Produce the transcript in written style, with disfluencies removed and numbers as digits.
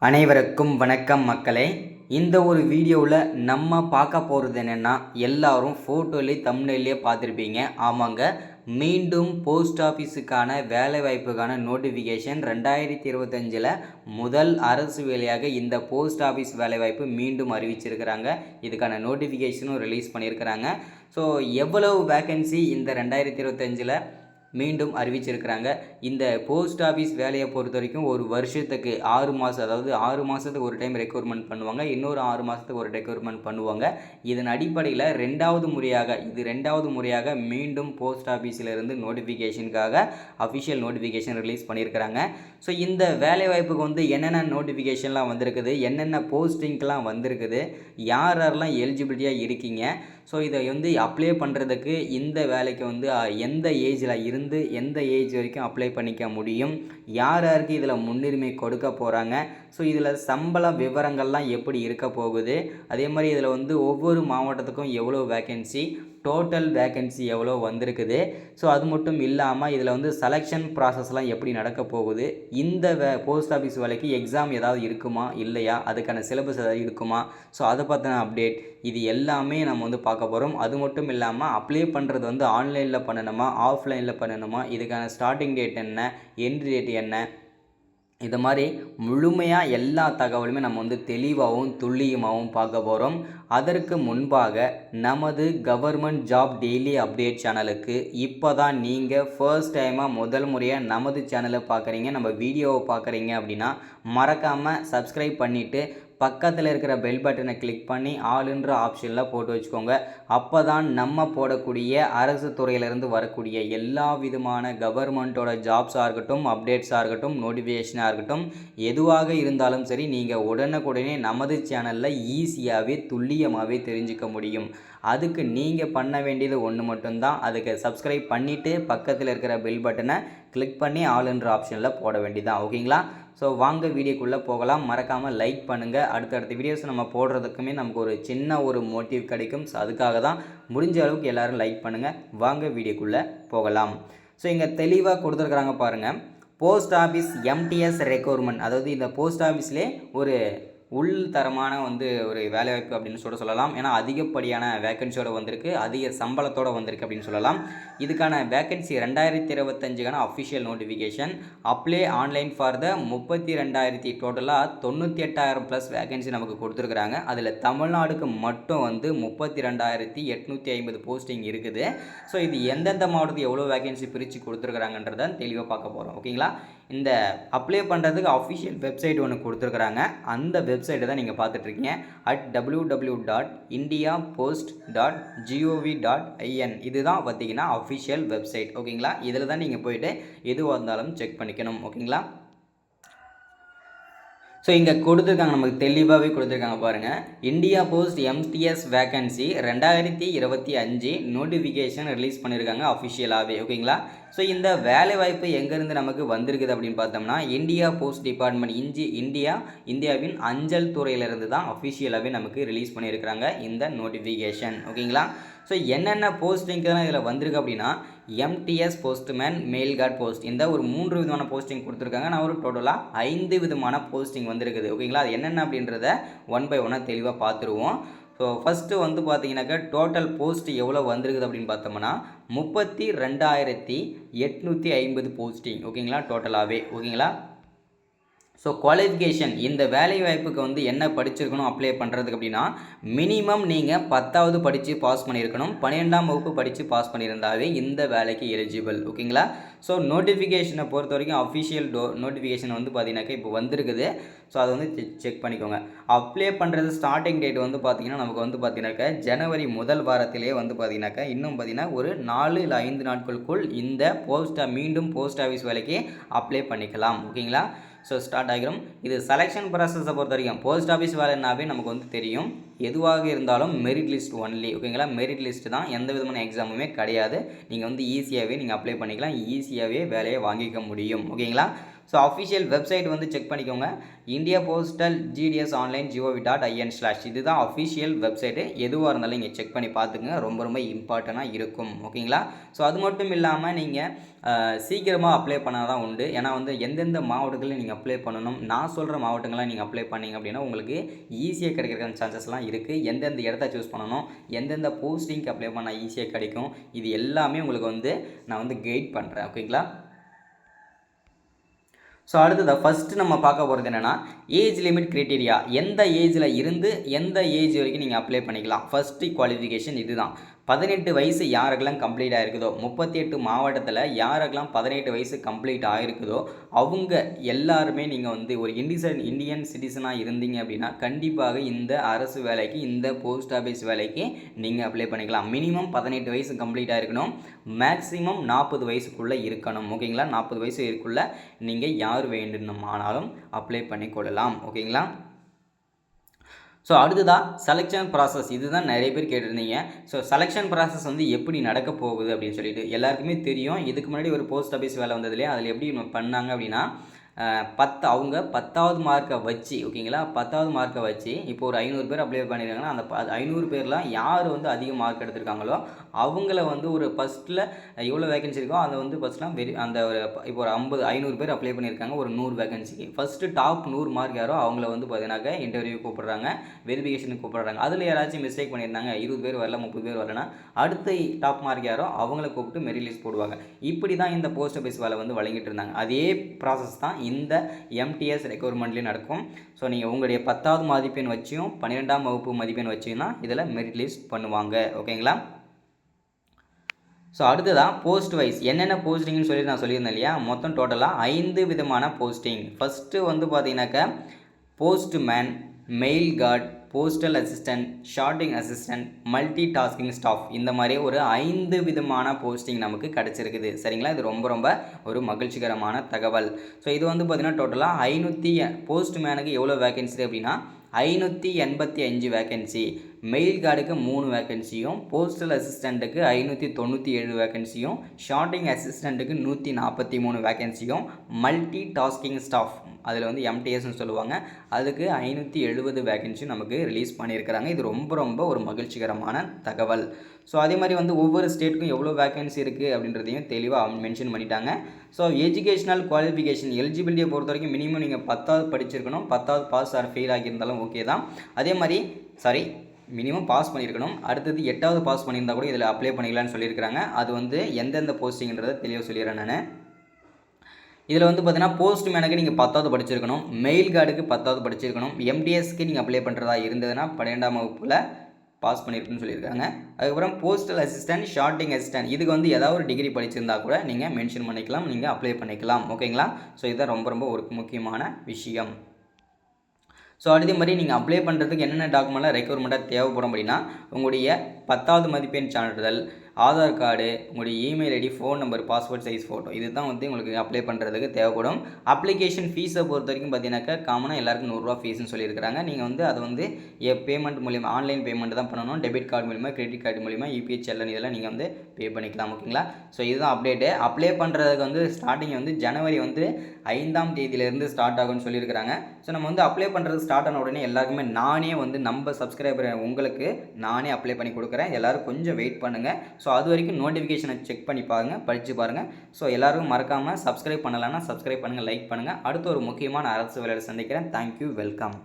அனைவருக்கும் வணக்கம் மக்களே. இந்த ஒரு வீடியோவில் நம்ம பார்க்க போகிறது என்னென்னா, எல்லாரும் ஃபோட்டோலேயே தம்ப்நெயிலே பார்த்துருப்பீங்க. ஆமாங்க, மீண்டும் போஸ்ட் ஆஃபீஸுக்கான வேலைவாய்ப்புக்கான நோட்டிஃபிகேஷன் 2025 முதல் அரசு வேலையாக இந்த போஸ்ட் ஆஃபீஸ் வேலைவாய்ப்பு மீண்டும் அறிவிச்சிருக்கிறாங்க. இதுக்கான நோட்டிஃபிகேஷனும் ரிலீஸ் பண்ணியிருக்கிறாங்க. ஸோ எவ்வளவு வேக்கன்சி இந்த 2025 மீண்டும் அறிவிச்சிருக்கிறாங்க. இந்த போஸ்ட் ஆஃபீஸ் வேலையை பொறுத்த வரைக்கும் ஒரு வருஷத்துக்கு 6 மாதம், அதாவது 6 மாதத்துக்கு ஒரு டைம் ரெக்ரூட்மெண்ட் பண்ணுவாங்க, இன்னொரு 6 மாதத்துக்கு ஒரு ரெக்ரூட்மெண்ட் பண்ணுவாங்க. இதன் அடிப்படையில் ரெண்டாவது முறையாக மீண்டும் போஸ்ட் ஆஃபீஸிலிருந்து நோட்டிஃபிகேஷனுக்காக அஃபிஷியல் நோட்டிஃபிகேஷன் ரிலீஸ் பண்ணியிருக்கிறாங்க. ஸோ இந்த வேலைவாய்ப்புக்கு என்னென்ன நோட்டிஃபிகேஷன்லாம் வந்திருக்குது, என்னென்ன போஸ்டிங்க்கெலாம் வந்திருக்குது, யாரெல்லாம் எலிஜிபிலிட்டியாக இருக்கீங்க, ஸோ இதை அப்ளை பண்ணுறதுக்கு இந்த வேலைக்கு எந்த ஏஜில் இருந்து எந்த ஏஜ் வரைக்கும் அப்ளை பண்ணிக்க முடியும், யாருக்கு இதில் முன்னுரிமை கொடுக்க போகிறாங்க, ஸோ இதில் சம்பள விவரங்கள்லாம் எப்படி இருக்க போகுது, அதே மாதிரி இதில் ஒவ்வொரு மாவட்டத்துக்கும் எவ்வளோ வேக்கன்சி, டோட்டல் வேக்கன்சி எவ்வளோ வந்திருக்குது, ஸோ அது மட்டும் இல்லாமல் இதில் செலெக்ஷன் ப்ராசஸ்லாம் எப்படி நடக்க போகுது, இந்த போஸ்ட் ஆஃபீஸ் வேலைக்கு எக்ஸாம் ஏதாவது இருக்குமா இல்லையா, அதுக்கான சிலபஸ் ஏதாவது இருக்குமா, ஸோ அதை பற்றின அப்டேட் இது எல்லாமே நம்ம பார்க்க போகிறோம். அது மட்டும் இல்லாமல் அப்ளை பண்ணுறது ஆன்லைனில் பண்ணணுமா ஆஃப்லைனில் பண்ணணுமா, இதுக்கான ஸ்டார்டிங் டேட் என்ன, எண்ட் டேட் என்ன, இது மாதிரி முழுமையாக எல்லா தகவலுமே நம்ம தெளிவாகவும் துல்லியமாகவும் பார்க்க போகிறோம். அதற்கு முன்பாக நமது கவர்மெண்ட் ஜாப் டெய்லி அப்டேட் சேனலுக்கு இப்போ தான் நீங்கள் ஃபர்ஸ்ட் டைமாக முதல் முறையாக நமது சேனலை பார்க்குறீங்க, நம்ம வீடியோவை பார்க்குறீங்க அப்படின்னா மறக்காமல் சப்ஸ்கிரைப் பண்ணிவிட்டு பக்கத்தில் இருக்கிற பெல் பட்டனை கிளிக் பண்ணி ஆளுன்ற ஆப்ஷனில் போட்டு வச்சுக்கோங்க. அப்போ தான் நம்ம போடக்கூடிய அரசு துறையிலிருந்து வரக்கூடிய எல்லா விதமான கவர்மெண்ட்டோட ஜாப்ஸாக இருக்கட்டும், அப்டேட்ஸாக இருக்கட்டும், நோட்டிஃபிகேஷனாக இருக்கட்டும், எதுவாக இருந்தாலும் சரி நீங்கள் உடனுக்குடனே நமது சேனலில் ஈஸியாகவே துல்லியமாகவே தெரிஞ்சுக்க முடியும். அதுக்கு நீங்கள் பண்ண வேண்டியது ஒன்று மட்டும்தான், அதுக்கு சப்ஸ்கிரைப் பண்ணிவிட்டு பக்கத்தில் இருக்கிற பெல் பட்டனை கிளிக் பண்ணி ஆளுன்ற ஆப்ஷனில் போட வேண்டியதான். ஓகேங்களா? ஸோ வாங்க வீடியோக்குள்ளே போகலாம். மறக்காமல் லைக் பண்ணுங்கள். அடுத்தடுத்த வீடியோஸ் நம்ம போடுறதுக்குமே நமக்கு ஒரு சின்ன ஒரு மோட்டிவ் கிடைக்கும். ஸோ அதுக்காக தான் முடிஞ்ச அளவுக்கு எல்லோரும் லைக் பண்ணுங்கள். வாங்க வீடியோக்குள்ளே போகலாம். ஸோ இங்கே தெளிவாக கொடுத்துருக்குறாங்க பாருங்கள், போஸ்ட் ஆஃபீஸ் எம்டிஎஸ் ரெக்ரூட்மெண்ட், அதாவது இந்த போஸ்ட் ஆஃபீஸ்லேயே ஒரு உள்தரமான ஒரு வேலைவாய்ப்பு அப்படின்னு சொல்லலாம். ஏன்னா அதிகப்படியான வேக்கன்சியோடு வந்திருக்கு, அதிக சம்பளத்தோடு வந்திருக்கு அப்படின்னு சொல்லலாம். இதுக்கான வேக்கன்சி 2025க்கான official notification. Apply online for the 32,000 டோட்டலாக 98,000 ப்ளஸ் வேக்கன்சி நமக்கு கொடுத்துருக்குறாங்க. அதில் தமிழ்நாடுக்கு மட்டும் 32,850 போஸ்டிங் இருக்குது. ஸோ இது எந்தெந்த மாவட்டத்துக்கு எவ்வளோ வேக்கன்சி பிரித்து கொடுத்துருக்குறாங்கன்றதை தெளிவாக பார்க்க போகிறோம். ஓகேங்களா? இந்த அப்ளை பண்ணுறதுக்கு அஃபிஷியல் வெப்சைட் ஒன்று கொடுத்துருக்குறாங்க. அந்த வெப்சைட்டை தான் நீங்கள் பார்த்துட்ருக்கீங்க. www.indiapost.gov.in இதுதான் பார்த்தீங்கன்னா அஃபிஷியல் வெப்சைட். ஓகேங்களா? இதில் தான் நீங்கள் போய்ட்டு எதுவாக இருந்தாலும் செக் பண்ணிக்கணும். ஓகேங்களா? ஸோ இங்கே கொடுத்துருக்காங்க, நமக்கு தெளிவாகவே கொடுத்துருக்காங்க பாருங்கள். India post MTS vacancy 2025 notification release பண்ணியிருக்காங்க அஃபிஷியலாகவே. ஓகேங்களா? ஸோ இந்த வேலைவாய்ப்பு எங்கேருந்து நமக்கு வந்திருக்குது அப்படின்னு பார்த்தோம்னா, இந்தியா போஸ்ட் டிபார்ட்மெண்ட் இந்தியாவின் அஞ்சல் துறையிலிருந்து தான் அஃபிஷியலாகவே நமக்கு ரிலீஸ் பண்ணியிருக்கிறாங்க இந்த நோட்டிஃபிகேஷன். ஓகேங்களா? ஸோ என்னென்ன போஸ்டிங்க்கு தான் இதில் வந்திருக்கு அப்படின்னா, MTS postman, mail guard post, இந்த ஒரு 3 விதமான போஸ்டிங் கொடுத்துருக்காங்க. நான் ஒரு டோட்டலாக 5 விதமான போஸ்டிங் வந்திருக்குது. ஓகேங்களா? அது என்னென்ன அப்படின்றத ஒன் பை ஒன்னாக தெளிவாக பார்த்துருவோம். ஸோ ஃபஸ்ட்டு பார்த்தீங்கன்னாக்கா டோட்டல் போஸ்ட் எவ்வளோ வந்திருக்குது அப்படின்னு பார்த்தோம்னா 32,850 போஸ்டிங். ஓகேங்களா? டோட்டலாகவே. ஓகேங்களா? ஸோ குவாலிஃபிகேஷன், இந்த வேலை வாய்ப்புக்கு என்ன படிச்சிருக்கணும் அப்ளை பண்ணுறதுக்கு அப்படின்னா, மினிமம் நீங்கள் 10வது படித்து பாஸ் பண்ணியிருக்கணும், 12ஆம் வகுப்பு படித்து பாஸ் பண்ணியிருந்தாவே இந்த வேலைக்கு எலிஜிபிள். ஓகேங்களா? ஸோ நோட்டிஃபிகேஷனை பொறுத்த வரைக்கும் அஃபிஷியல் நோட்டிஃபிகேஷன் பார்த்தீங்கன்னாக்கா இப்போ வந்திருக்குது. ஸோ அதை செக் பண்ணிக்கோங்க. அப்ளை பண்ணுறது ஸ்டார்டிங் டேட் பார்த்தீங்கன்னா நமக்கு பார்த்தீங்கன்னாக்கா ஜனவரி முதல் வாரத்திலே பார்த்தீங்கன்னாக்கா இன்னும் பார்த்தீங்கன்னா ஒரு 4 இல்லை 5 நாட்களுக்குள் இந்த மீண்டும் போஸ்ட் ஆஃபீஸ் வேலைக்கு அப்ளை பண்ணிக்கலாம். ஓகேங்களா? ஸோ ஸ்டார்ட் ஆகிரும். இது செலெக்ஷன் ப்ராசஸை பொறுத்த வரைக்கும் போஸ்ட் ஆஃபீஸ் வேலைனாவே நமக்கு தெரியும், எதுவாக இருந்தாலும் மெரிட் லிஸ்ட் ஒன்லி. ஓகேங்களா? மெரிட் லிஸ்ட் தான், எந்த விதமான எக்ஸாமுமே கிடையாது. நீங்கள் ஈஸியாகவே நீங்கள் அப்ளை பண்ணிக்கலாம், ஈஸியாகவே வேலையை வாங்கிக்க முடியும். ஓகேங்களா? ஸோ அஃபிஷியல் வெப்சைட் வந்து செக் பண்ணிக்கோங்க. இந்தியா போஸ்டல் gdsonline.gov.in/ இதுதான் அஃபிஷியல் வெப்சைட்டு. எதுவாக இருந்தாலும் இங்கே செக் பண்ணி பார்த்துக்குங்க. ரொம்ப ரொம்ப இம்பார்ட்டண்ட்டாக இருக்கும். ஓகேங்களா? ஸோ அது மட்டும் இல்லாமல் நீங்கள் சீக்கிரமாக அப்ளை பண்ணால் தான் உண்டு. ஏன்னா வந்து எந்தெந்த மாவட்டத்தில் நீங்கள் அப்ளை பண்ணணும், நான் சொல்கிற மாவட்டங்கள்லாம் நீங்கள் அப்ளை பண்ணிங்க அப்படின்னா உங்களுக்கு ஈஸியாக கிடைக்கிறதுக்கான சான்சஸ்லாம் இருக்குது. எந்தெந்த இடத்த சூஸ் பண்ணணும், எந்தெந்த போஸ்டிங்க்கு அப்ளை பண்ணால் ஈஸியாக கிடைக்கும், இது எல்லாமே உங்களுக்கு வந்து நான் வந்து கைட் பண்ணுறேன். ஓகேங்களா? ஸோ அடுத்ததாக ஃபஸ்ட்டு நம்ம பார்க்க போகிறது என்னென்னா ஏஜ் லிமிட் க்ரைட்டீரியா. எந்த ஏஜில் இருந்து எந்த ஏஜ் வரைக்கும் நீங்கள் அப்ளை பண்ணிக்கலாம். ஃபஸ்ட்டு குவாலிஃபிகேஷன் இதுதான். 18 வயசு யாருக்கெல்லாம் கம்ப்ளீட் ஆகிருக்குதோ, 38 மாவட்டத்தில் யாருக்கெல்லாம் 18 வயசு கம்ப்ளீட் ஆகிருக்குதோ அவங்க எல்லாருமே நீங்கள் வந்து ஒரு இந்தியன் சிட்டிசனாக இருந்தீங்க அப்படின்னா கண்டிப்பாக இந்த அரசு வேலைக்கு, இந்த போஸ்ட் ஆஃபீஸ் வேலைக்கு நீங்கள் அப்ளை பண்ணிக்கலாம். மினிமம் 18 வயசு கம்ப்ளீட் ஆகிருக்கணும், மேக்ஸிமம் 40 வயசுக்குள்ளே இருக்கணும். ஓகேங்களா? 40 வயசு இருக்குள்ளே நீங்கள் யார் வேண்டுமானாலும் அப்ளை பண்ணிக்கொள்ளலாம். ஓகேங்களா? ஸோ அடுத்ததாக செலெக்ஷன் ப்ராசஸ். இதுதான் நிறைய பேர் கேட்டிருந்தீங்க. ஸோ செலெக்ஷன் ப்ராசஸ் வந்து எப்படி நடக்க போகுது அப்படின்னு சொல்லிட்டு எல்லாருக்குமே தெரியும். இதுக்கு முன்னாடி ஒரு போஸ்ட் ஆஃபீஸ் வேலை வந்ததுலேயே அதில் எப்படி பண்ணாங்க அப்படின்னா அவங்க 10வது மார்க்கை வச்சு, ஓகேங்களா, 10வது மார்க்கை வச்சு இப்போ ஒரு 500 பேர் அப்ளை பண்ணியிருக்காங்கன்னா அந்த 500 பேர்லாம் யார் வந்து அதிக மார்க் எடுத்திருக்காங்களோ அவங்கள வந்து ஒரு ஃபஸ்ட்டில் எவ்வளோ வேகன்சி இருக்கோ அதை வந்து ஃபஸ்ட்லாம் அந்த ஒரு இப்போ ஒரு 500 பேர் அப்ளை பண்ணியிருக்காங்க ஒரு 100 வேகன்சிக்கு. ஃபஸ்ட்டு டாப் 100 மார்க் யாரோ அவங்கள வந்து பார்த்தீங்கன்னாக்க இன்டர்வியூ கூப்பிட்றாங்க, வெரிஃபிகேஷனுக்கு கூப்பிட்றாங்க. அதில் யாராச்சும் மிஸ்டேக் பண்ணியிருந்தாங்க, 20 பேர் வரல, 30 பேர் வரலன்னா அடுத்த டாப் மார்க் யாரோ அவங்கள கூப்பிட்டு மெரிட் லிஸ்ட் போடுவாங்க. இப்படி தான் இந்த போஸ்ட் ஆஃபீஸ் வேலை வந்து வழங்கிட்டு இருந்தாங்க. அதே ப்ராசஸ் தான் இந்த எம்டிஎஸ் ரெக்ரூட்மெண்ட்லேயும் நடக்கும். ஸோ நீங்கள் உங்களுடைய 10வது மதிப்பெண் வச்சியும் 12ஆம் வகுப்பு மதிப்பெண் வச்சியும் தான் இதில் மெரிட் லிஸ்ட் பண்ணுவாங்க. ஓகேங்களா? ஸோ அடுத்ததான் போஸ்ட் வைஸ் என்னென்ன போஸ்டிங்னு சொல்லி நான் சொல்லியிருந்தேன் இல்லையா, மொத்தம் டோட்டலாக 5 விதமான போஸ்டிங். ஃபஸ்ட்டு வந்து பார்த்தீங்கன்னாக்கா postman, mail card, postal assistant, sorting assistant, multi tasking staff, இந்த மாதிரி ஒரு 5 விதமான போஸ்டிங் நமக்கு கிடச்சிருக்குது. சரிங்களா? இது ரொம்ப ரொம்ப ஒரு மகிழ்ச்சிகரமான தகவல். ஸோ இது வந்து பார்த்திங்கன்னா டோட்டலாக போஸ்ட்மேனுக்கு எவ்வளோ வேகன்சி அப்படின்னா 585 வேகன்சி, மெயில் கார்டுக்கு 3 வேகன்சியும், போஸ்டல் அசிஸ்டண்ட்டுக்கு 597 வேகன்சியும், ஷார்ட்டிங் அசிஸ்டண்ட்டுக்கு 143 வேகன்சியும், மல்டி டாஸ்கிங் ஸ்டாஃப் அதில் வந்து எம்டிஎஸ்ன்னு சொல்லுவாங்க, அதுக்கு 570 வேகன்சி நமக்கு ரிலீஸ் பண்ணியிருக்கிறாங்க. இது ரொம்ப ரொம்ப ஒரு மகிழ்ச்சிகரமான தகவல். ஸோ அதே மாதிரி வந்து ஒவ்வொரு ஸ்டேட்டுக்கும் எவ்வளோ வேகன்சி இருக்குது அப்படின்றதையும் தெளிவாக மென்ஷன் பண்ணிட்டாங்க. ஸோ எஜுகேஷனல் குவாலிஃபிகேஷன் எலிஜிபிலிட்டியை பொறுத்த வரைக்கும் மினிமம் நீங்கள் 10வது படிச்சிருக்கணும், 10வது பாஸ் ஆர் ஃபெயில் ஆகியிருந்தாலும் ஓகே தான். அதே மாதிரி மினிமம் பாஸ் பண்ணியிருக்கணும். அடுத்தது 8வது பாஸ் பண்ணியிருந்தால் கூட இதில் அப்ளை பண்ணிக்கலான்னு சொல்லியிருக்கிறாங்க. அது வந்து எந்தெந்த போஸ்டிங்கிறத தெளிவாக சொல்லிடுறேன் நான். இதில் வந்து பார்த்தீங்கன்னா போஸ்ட்மேனுக்கு நீங்கள் 10வது படிச்சிருக்கணும், மெயில் கார்டுக்கு 10வது படிச்சிருக்கணும், எம்டிஎஸ்க்கு நீங்கள் அப்ளை பண்ணுறதா இருந்ததுன்னா 12ஆம் வகுப்பில் பாஸ் பண்ணியிருக்குன்னு சொல்லியிருக்காங்க. அதுக்கப்புறம் போஸ்டல் அசிஸ்டன்ட், ஷார்ட்டிங் அசிஸ்டன்ட், இதுக்கு வந்து ஏதாவது ஒரு டிகிரி படிச்சிருந்தா கூட நீங்கள் மென்ஷன் பண்ணிக்கலாம், நீங்கள் அப்ளை பண்ணிக்கலாம். ஓகேங்களா? ஸோ இதுதான் ரொம்ப ரொம்ப ஒரு முக்கியமான விஷயம். ஸோ அதே மாதிரி நீங்கள் அப்ளை பண்ணுறதுக்கு என்னென்ன டாக்குமெண்ட்லாம் ரெக்யர்மெண்ட்டாக தேவைப்படும் அப்படின்னா உங்களுடைய 10வது மதிப்பெண் சான்றிதழ், ஆதார் கார்டு, உங்களுடைய email ID, phone number, passport size photo, இது தான் வந்து உங்களுக்கு அப்ளை பண்ணுறதுக்கு தேவைப்படும். அப்ளிகேஷன் ஃபீஸை பொறுத்த வரைக்கும் பார்த்தீங்கன்னாக்கா காமனாக எல்லாருக்கும் 100 ரூபா ஃபீஸ்னு சொல்லியிருக்கிறாங்க. நீங்கள் வந்து அதை வந்து பேமெண்ட் மூலிமா ஆன்லைன் பேமெண்ட் தான் பண்ணணும். டெபிட் கார்டு மூலிமா, கிரெடிட் கார்டு மூலிமா, யூபிஐ செல்லன் இதெல்லாம் நீங்கள் வந்து பே பண்ணிக்கலாம். ஓகேங்களா? ஸோ இதுதான் அப்டேட்டு. அப்ளை பண்ணுறதுக்கு வந்து ஸ்டார்டிங் வந்து ஜனவரி வந்து 5ஆம் தேதியிலேருந்து ஸ்டார்ட் ஆகும்னு சொல்லியிருக்கிறாங்க. ஸோ நம்ம வந்து அப்ளை பண்ணுறது ஸ்டார்ட் ஆன உடனே எல்லாருக்குமே நானே வந்து நம்ம சப்ஸ்கிரைபர் உங்களுக்கு நானே அப்ளை பண்ணி கொடுக்குறேன். எல்லோரும் கொஞ்சம் வெயிட் பண்ணுங்கள். ஸோ அது வரைக்கும் நோட்டிஃபிகேஷனை செக் பண்ணி பாருங்கள், படித்து பாருங்கள். ஸோ எல்லோரும் மறக்காமல் சப்ஸ்கிரைப் பண்ணலைன்னா சப்ஸ்கிரைப் பண்ணுங்கள், லைக் பண்ணுங்கள். அடுத்து ஒரு முக்கியமான அரசு வேலையை சந்திக்கிறேன். Thank you, welcome.